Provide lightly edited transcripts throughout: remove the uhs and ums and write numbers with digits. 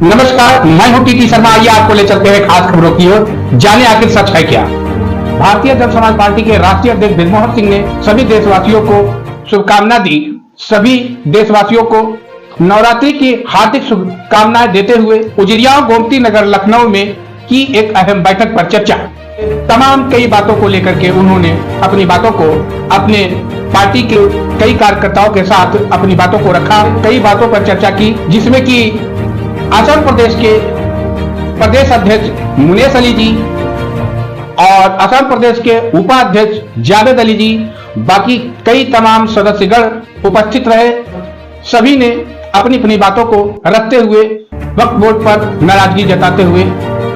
नमस्कार, मैं हूं टीटी शर्मा। आइए आपको ले चलते हैं खास खबरों की ओर, जाने आखिर सच है क्या। भारतीय जन समाज पार्टी के राष्ट्रीय अध्यक्ष बृजमोहन सिंह ने सभी देशवासियों को शुभकामना दी। सभी देशवासियों को नवरात्रि की हार्दिक शुभकामनाएं देते हुए उजिरिया गोमती नगर लखनऊ में की एक अहम बैठक पर चर्चा। तमाम कई बातों को लेकर के उन्होंने अपनी बातों को अपने पार्टी के कई कार्यकर्ताओं के साथ अपनी बातों को रखा। कई बातों पर चर्चा की, जिसमें कि असम प्रदेश के प्रदेश अध्यक्ष मुनेश अली जी और असम प्रदेश के उपाध्यक्ष जावेद अली जी, बाकी कई तमाम सदस्यगण उपस्थित रहे। सभी ने अपनी अपनी बातों को रखते हुए वक्फ बोर्ड पर नाराजगी जताते हुए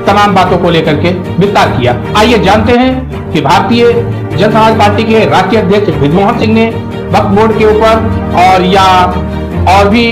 तमाम बातों को लेकर के विस्तार किया। आइए जानते हैं कि भारतीय जन समाज पार्टी के राष्ट्रीय अध्यक्ष बृजमोहन सिंह ने वक्फ बोर्ड के ऊपर और भी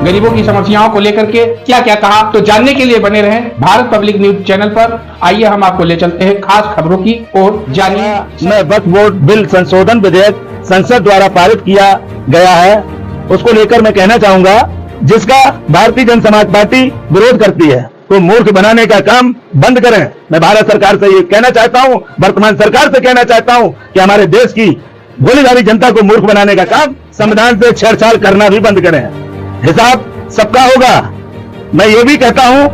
गरीबों की समस्याओं को लेकर के क्या क्या कहा। तो जानने के लिए बने रहें भारत पब्लिक न्यूज चैनल पर। आइए हम आपको ले चलते हैं खास खबरों की ओर। जानिए। मैं वक्फ बोर्ड बिल संशोधन विधेयक संसद द्वारा पारित किया गया है, उसको लेकर मैं कहना चाहूंगा, जिसका भारतीय जन समाज पार्टी विरोध करती है तो मूर्ख बनाने का काम बंद करें। मैं भारत सरकार से ये कहना चाहता हूं, वर्तमान सरकार से कहना चाहता हूं कि हमारे देश की भोली भाली जनता को मूर्ख बनाने का काम संविधान से छेड़छाड़ करना भी बंद करें। हिसाब सबका होगा। मैं ये भी कहता हूं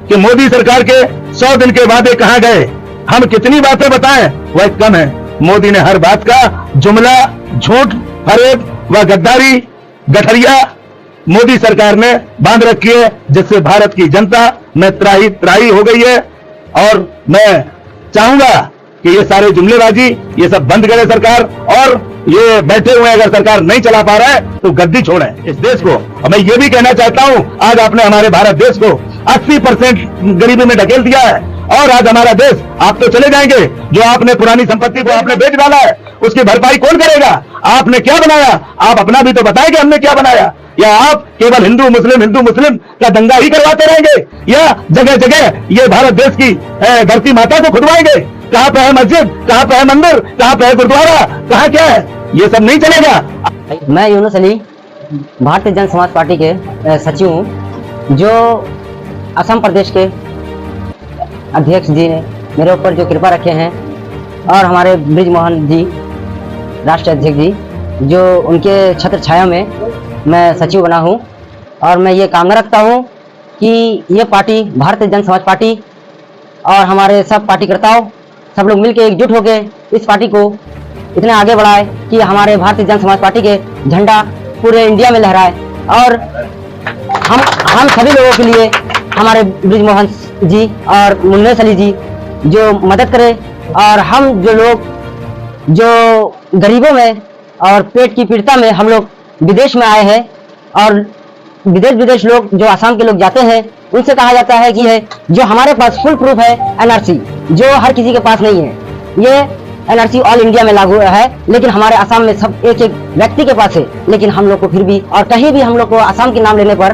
कि मोदी सरकार के 100 दिन के वादे कहां गए। हम कितनी बातें बताएं वह कम है। मोदी ने हर बात का जुमला, झूठ, फरेब व गद्दारी, गठरिया मोदी सरकार ने बांध रखी है, जिससे भारत की जनता में त्राही हो गई है। और मैं चाहूंगा कि ये सारे जुमलेबाजी ये सब बंद करे सरकार, और ये बैठे हुए अगर सरकार नहीं चला पा रहा है तो गद्दी छोड़ें इस देश को। और मैं ये भी कहना चाहता हूं, आज आपने हमारे भारत देश को 80% गरीबी में ढकेल दिया है, और आज हमारा देश, आप तो चले जाएंगे, जो आपने पुरानी संपत्ति को आपने बेच डाला है उसकी भरपाई कौन करेगा? आपने क्या बनाया? आप अपना भी तो बताएं कि हमने क्या बनाया। या आप केवल हिंदू मुस्लिम का दंगा ही करवाते रहेंगे, या जगह जगह ये भारत देश की धरती माता को खुदवाएंगे? कहां पे है मस्जिद, कहां पे है मंदिर, कहां पे है गुरुद्वारा, कहां क्या है? ये सब नहीं चलेगा। मैं यूनुस अली भारतीय जन समाज पार्टी के सचिव हूँ। जो असम प्रदेश के अध्यक्ष जी ने मेरे ऊपर जो कृपा रखे हैं, और हमारे बृजमोहन जी राष्ट्रीय अध्यक्ष जी, जो उनके छत्र छाया में मैं सचिव बना हूँ, और मैं ये कामना रखता हूँ कि ये पार्टी भारतीय जन समाज पार्टी और हमारे सब पार्टीकर्ताओं सब लोग मिलकर एकजुट होकर इस पार्टी को इतना आगे बढ़ाए कि हमारे भारतीय जन समाज पार्टी के झंडा पूरे इंडिया में लहराए। और हम सभी लोगों के लिए हमारे बृजमोहन जी और मुनेश अली जी जो मदद करें, और हम जो लोग जो गरीबों में और पेट की पीड़िता में हम लोग विदेश में आए हैं, और विदेश लोग जो आसाम के लोग जाते हैं उनसे कहा जाता है कि है जो हमारे पास फुल प्रूफ है एनआरसी, जो हर किसी के पास नहीं है। ये एनआरसी ऑल इंडिया में लागू है, लेकिन हमारे आसाम में सब एक व्यक्ति के पास है। लेकिन हम लोग को फिर भी, और कहीं भी हम लोग को आसाम के नाम लेने पर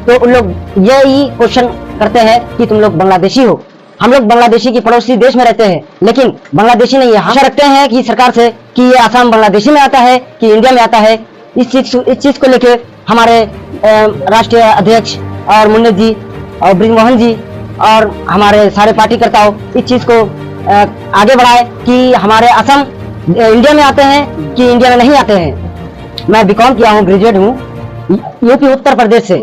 तो उन लोग यही क्वेश्चन करते हैं कि तुम लोग बांग्लादेशी हो। हम लोग बांग्लादेशी की पड़ोसी देश में रहते हैं, लेकिन बांग्लादेशी नहीं है। आशा रखते हैं कि सरकार से कि ये आसाम बांग्लादेशी में आता है कि इंडिया में आता है। इस चीज को लेकर हमारे राष्ट्रीय अध्यक्ष और मुन्ने जी और बृजमोहन जी और हमारे सारे पार्टीकर्ताओं इस चीज को आगे बढ़ाए कि हमारे असम इंडिया में आते हैं कि इंडिया में नहीं आते हैं। मैं बीकॉम किया हूँ, ग्रेजुएट हूँ यूपी उत्तर प्रदेश से,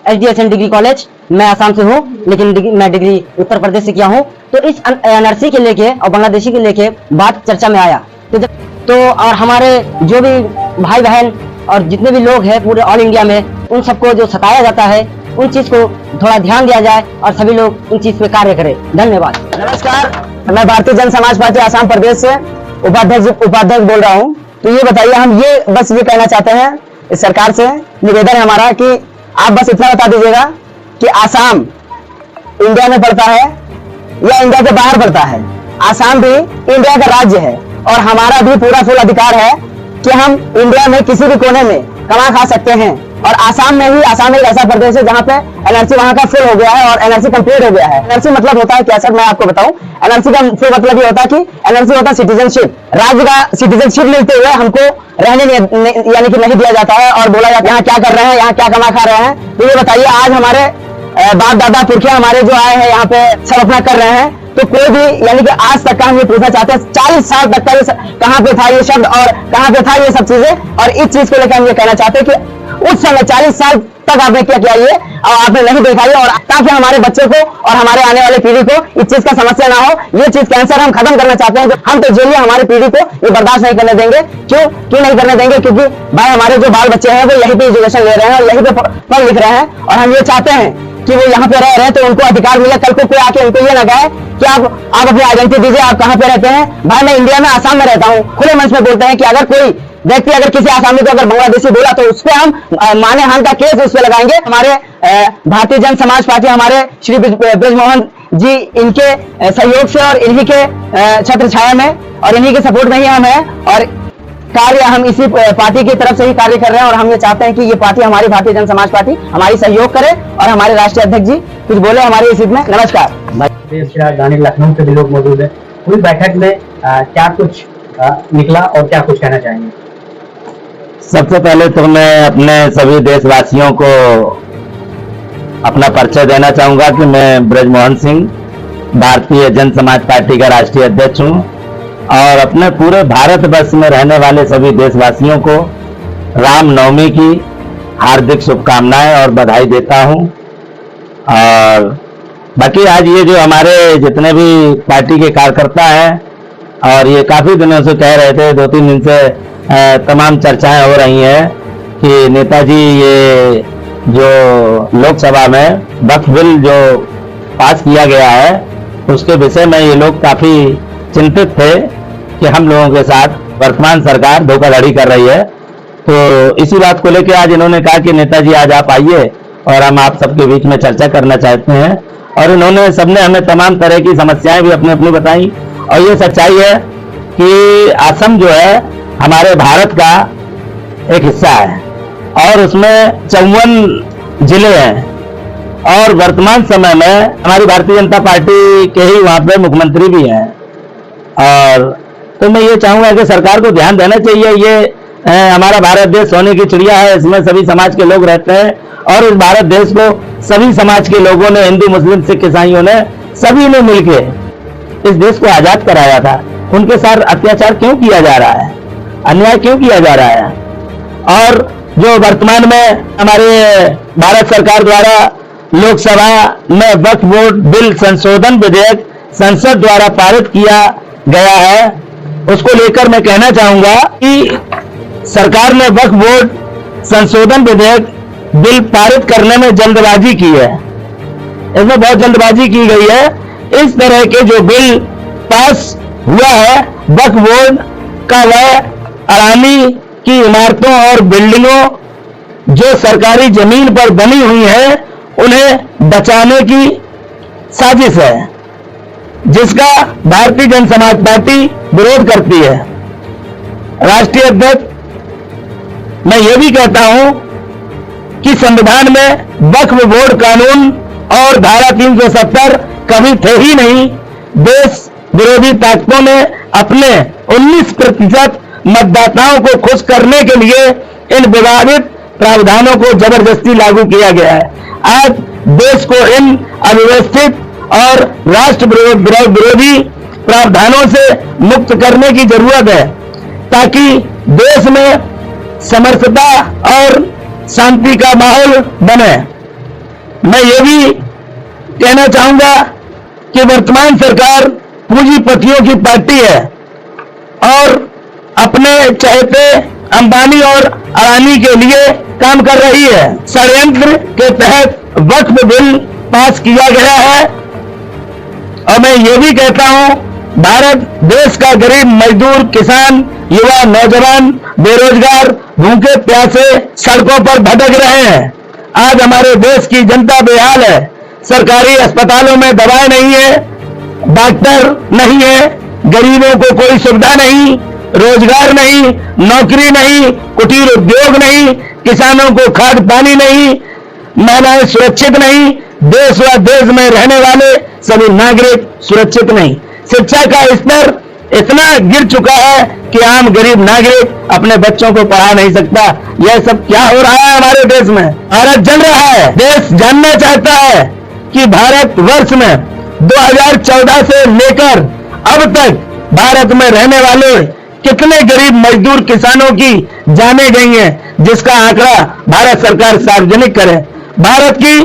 HDSN डिग्री कॉलेज। मैं आसाम से हूँ, लेकिन मैं डिग्री उत्तर प्रदेश से किया हूँ। तो इस एनआरसी के लेके और बांग्लादेशी के लेके बात चर्चा में आया। तो और हमारे जो भी भाई बहन और जितने भी लोग हैं पूरे ऑल इंडिया में, उन सबको जो सताया जाता है उन चीज को थोड़ा ध्यान दिया जाए और सभी लोग उन चीज पे कार्य करें। धन्यवाद। नमस्कार, मैं भारतीय जन समाज पार्टी आसाम प्रदेश से उपाध्यक्ष बोल रहा हूँ। तो ये बताइए, हम ये बस ये कहना चाहते हैं, इस सरकार से निवेदन है हमारा कि आप बस इतना बता दीजिएगा कि आसाम इंडिया में पड़ता है या इंडिया के बाहर पड़ता है। आसाम भी इंडिया का राज्य है, और हमारा भी पूरा फुल अधिकार है कि हम इंडिया में किसी भी कोने में कमा खा सकते हैं। और आसाम में ही, आसाम एक ऐसा प्रदेश है जहाँ पे एनआरसी वहाँ का फुल हो गया है और एनआरसी कंप्लीट हो गया है। एनआरसी मतलब होता है क्या सर, मैं आपको बताऊं। एनआरसी का फुल मतलब ये होता है कि एनआरसी होता है सिटीजनशिप। राज्य का सिटीजनशिप मिलते हुए हमको रहने यानी कि नहीं दिया जाता है, और बोला जाता है यहाँ क्या कर रहे हैं, यहाँ क्या कमा खा रहे हैं। तो ये बताइए आज हमारे बाप दादा पुरखिया हमारे जो आए हैं यहाँ पे सब अपना कर रहे हैं, तो कोई भी यानी कि आज तक का हम ये पूछना चाहते हैं 40 साल तक का ये कहाँ पे था ये शब्द और कहाँ पे था ये सब चीजें, और इस चीज को लेकर हम ये कहना चाहते हैं कि उस समय 40 साल तक आपने क्या किया ये और आपने नहीं देखा ये, और ताकि हमारे बच्चे को और हमारे आने वाले पीढ़ी को इस चीज का समस्या ना हो, ये चीज कैंसर हम खत्म करना चाहते हैं। हम तो जो हमारी पीढ़ी को ये बर्दाश्त नहीं करने देंगे। क्यों नहीं करने देंगे? क्योंकि भाई हमारे जो बाल बच्चे हैं वो यहीं पे एजुकेशन ले रहे हैं और यहीं पे पढ़ लिख रहे हैं, और हम ये चाहते हैं कि वो यहाँ पे रह रहे हैं तो उनको अधिकार मिले। कल को कोई आके उनको ये ना कहे कि आप अपनी आइडेंटिटी दीजिए, आप कहाँ पे रहते हैं। भाई मैं इंडिया में आसाम में रहता हूँ। खुले मंच में बोलते हैं कि अगर कोई व्यक्ति अगर किसी आसामी को अगर बांग्लादेशी बोला तो उस पर हम माने हान का केस उस पर लगाएंगे। हमारे भारतीय जन समाज पार्टी हमारे श्री ब्रजमोहन जी इनके सहयोग से और इन्हीं के छत्र छाया में और इन्हीं के सपोर्ट में ही हम हैं, और कार्य हम इसी पार्टी की तरफ से ही कार्य कर रहे हैं। और हम ये चाहते हैं कि ये पार्टी हमारी भारतीय जन समाज पार्टी हमारी सहयोग करे और हमारे राष्ट्रीय अध्यक्ष जी कुछ बोले हमारे इस में। नमस्कार। गाने लखनऊ से भी लोग मौजूद हैं। पूरी बैठक में क्या कुछ निकला और क्या कुछ कहना चाहेंगे? सबसे पहले तो मैं अपने सभी देशवासियों को अपना परिचय देना चाहूंगा कि मैं ब्रजमोहन सिंह भारतीय जन समाज पार्टी का राष्ट्रीय अध्यक्ष हूं, और अपने पूरे भारतवर्ष में रहने वाले सभी देशवासियों को रामनवमी की हार्दिक शुभकामनाएं और बधाई देता हूं। और बाकी आज ये जो हमारे जितने भी पार्टी के कार्यकर्ता हैं, और ये काफी दिनों से कह रहे थे, 2-3 दिन से तमाम चर्चाएं हो रही हैं कि नेताजी ये जो लोकसभा में वक्फ बिल जो पास किया गया है उसके विषय में ये लोग काफी चिंतित थे कि हम लोगों के साथ वर्तमान सरकार धोखाधड़ी कर रही है। तो इसी बात को लेकर आज इन्होंने कहा कि नेताजी आज आप आइए और हम आप सबके बीच में चर्चा करना चाहते हैं। और इन्होंने सबने हमें तमाम तरह की समस्याएं भी अपनी अपनी बताई, और ये सच्चाई है कि असम जो है हमारे भारत का एक हिस्सा है और उसमें 54 जिले हैं, और वर्तमान समय में हमारी भारतीय जनता पार्टी के ही वहां पे मुख्यमंत्री भी हैं। और तो मैं ये चाहूंगा कि सरकार को ध्यान देना चाहिए। ये हमारा भारत देश सोने की चिड़िया है, इसमें सभी समाज के लोग रहते हैं, और इस भारत देश को सभी समाज के लोगों ने, हिंदू मुस्लिम सिख ईसाइयों ने, सभी ने मिलकर इस देश को आजाद कराया था। उनके साथ अत्याचार क्यों किया जा रहा है, अन्याय क्यों किया जा रहा है? और जो वर्तमान में हमारे भारत सरकार द्वारा लोकसभा में वक्फ बोर्ड बिल संशोधन विधेयक संसद द्वारा पारित किया गया है, उसको लेकर मैं कहना चाहूंगा कि सरकार ने वक्फ बोर्ड संशोधन विधेयक बिल पारित करने में जल्दबाजी की है। इसमें बहुत जल्दबाजी की गई है। इस तरह के जो बिल पास हुआ है वक्फ बोर्ड का, वह अरानी की इमारतों और बिल्डिंगों जो सरकारी जमीन पर बनी हुई है उन्हें बचाने की साजिश है, जिसका भारतीय जन समाज पार्टी विरोध करती है। राष्ट्रीय अध्यक्ष, मैं ये भी कहता हूं कि संविधान में वक्फ बोर्ड कानून और धारा 370 कभी थे ही नहीं। देश विरोधी ताकतों ने अपने 19% मतदाताओं को खुश करने के लिए इन विवादित प्रावधानों को जबरदस्ती लागू किया गया है। आज देश को इन अव्यवस्थित और राष्ट्र विरोधी प्रावधानों से मुक्त करने की जरूरत है, ताकि देश में समरसता और शांति का माहौल बने। मैं ये भी कहना चाहूंगा कि वर्तमान सरकार पूंजीपतियों की पार्टी है और अपने चहेते अंबानी और अडानी के लिए काम कर रही है। षड्यंत्र के तहत वक्फ बिल पास किया गया है, और मैं ये भी कहता हूं भारत देश का गरीब मजदूर, किसान, युवा, नौजवान, बेरोजगार, भूखे प्यासे सड़कों पर भटक रहे हैं। आज हमारे देश की जनता बेहाल है। सरकारी अस्पतालों में दवाएं नहीं है, डॉक्टर नहीं है, गरीबों को कोई सुविधा नहीं, रोजगार नहीं, नौकरी नहीं, कुटीर उद्योग नहीं, किसानों को खाद पानी नहीं, महिलाएं सुरक्षित नहीं, देश व देश में रहने वाले सभी नागरिक सुरक्षित नहीं। शिक्षा का स्तर इतना गिर चुका है कि आम गरीब नागरिक अपने बच्चों को पढ़ा नहीं सकता। यह सब क्या हो रहा है हमारे देश में? भारत जल रहा है। देश जानना चाहता है कि भारत वर्ष में 2014 से लेकर अब तक भारत में रहने वाले कितने गरीब मजदूर किसानों की जानें गई हैं, जिसका आंकड़ा भारत सरकार सार्वजनिक करे। भारत की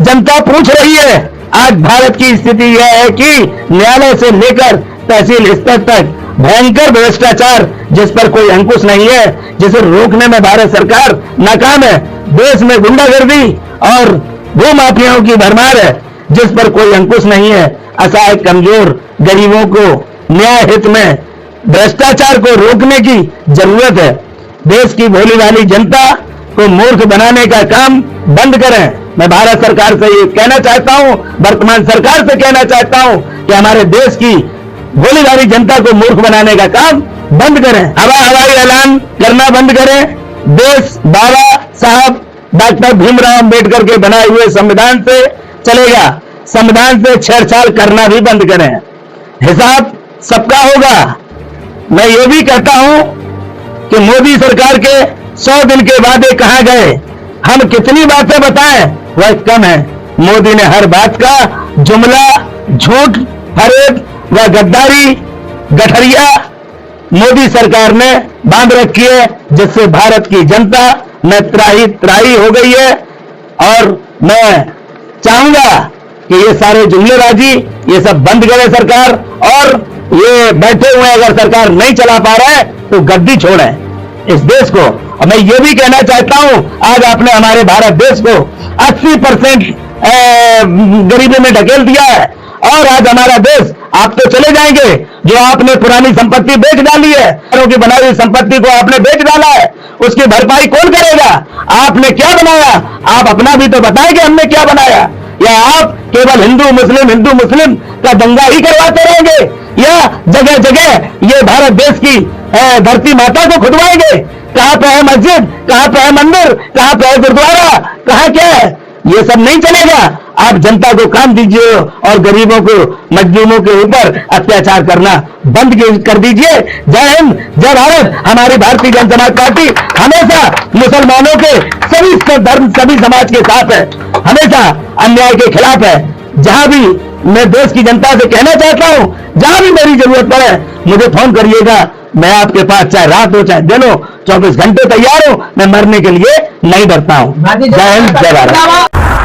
जनता पूछ रही है। आज भारत की स्थिति यह है कि न्यायालय से लेकर तहसील स्तर तक भयंकर भ्रष्टाचार, जिस पर कोई अंकुश नहीं है, जिसे रोकने में भारत सरकार नाकाम है। देश में गुंडागर्दी और भूमाफियाओं की भरमार है, जिस पर कोई अंकुश नहीं है। असहाय कमजोर गरीबों को न्याय हित में भ्रष्टाचार को रोकने की जरूरत है। देश की भोली भाली जनता को मूर्ख बनाने का काम बंद करें। मैं भारत सरकार से ये कहना चाहता हूं, वर्तमान सरकार से कहना चाहता हूं कि हमारे देश की भोली भाली जनता को मूर्ख बनाने का काम बंद करें। हवाई ऐलान करना बंद करें। देश बाबा साहब डॉक्टर भीमराव अंबेडकर के बनाए हुए संविधान से चलेगा। संविधान से छेड़छाड़ करना भी बंद करें। हिसाब सबका होगा। मैं ये भी कहता हूं कि मोदी सरकार के 100 दिन के वादे कहां गए? हम कितनी बातें बताएं, वह कम है। मोदी ने हर बात का जुमला, झूठ, फरेब व गद्दारी, गठरिया मोदी सरकार ने बांध रखी है, जिससे भारत की जनता में त्राही हो गई है। और मैं चाहूंगा कि ये सारे जुमलेबाजी ये सब बंद करे सरकार, और ये बैठे हुए अगर सरकार नहीं चला पा रहा है तो गद्दी छोड़ें इस देश को। और मैं ये भी कहना चाहता हूं, आज आपने हमारे भारत देश को 80% गरीबी में ढकेल दिया है, और आज हमारा देश, आप तो चले जाएंगे, जो आपने पुरानी संपत्ति बेच डाली है, की बनाई हुई संपत्ति को आपने बेच डाला है, उसकी भरपाई कौन करेगा? आपने क्या बनाया? आप अपना भी तो बताएं कि हमने क्या बनाया। या आप केवल हिंदू मुस्लिम का दंगा ही करवाते रहेंगे, या जगह जगह ये भारत देश की धरती माता को खुदवाएंगे? कहां पे है मस्जिद, कहां पे है मंदिर, कहां पे है गुरुद्वारा, कहां क्या है? ये सब नहीं चलेगा। आप जनता को काम दीजिए और गरीबों को, मजलूमों के ऊपर अत्याचार करना बंद कर दीजिए। जय हिंद, जय भारत। हमारी भारतीय जनता समाज पार्टी हमेशा मुसलमानों के सभी धर्म, सभी समाज के साथ है, हमेशा अन्याय के खिलाफ है। जहां भी मैं देश की जनता से कहना चाहता हूं, जहां भी मेरी जरूरत पड़े मुझे फोन करिएगा। मैं आपके पास चाहे रात हो चाहे दिन हो, 24 घंटे तैयार हूं। मैं मरने के लिए नहीं डरता हूं। जय हिंद, जय भारत।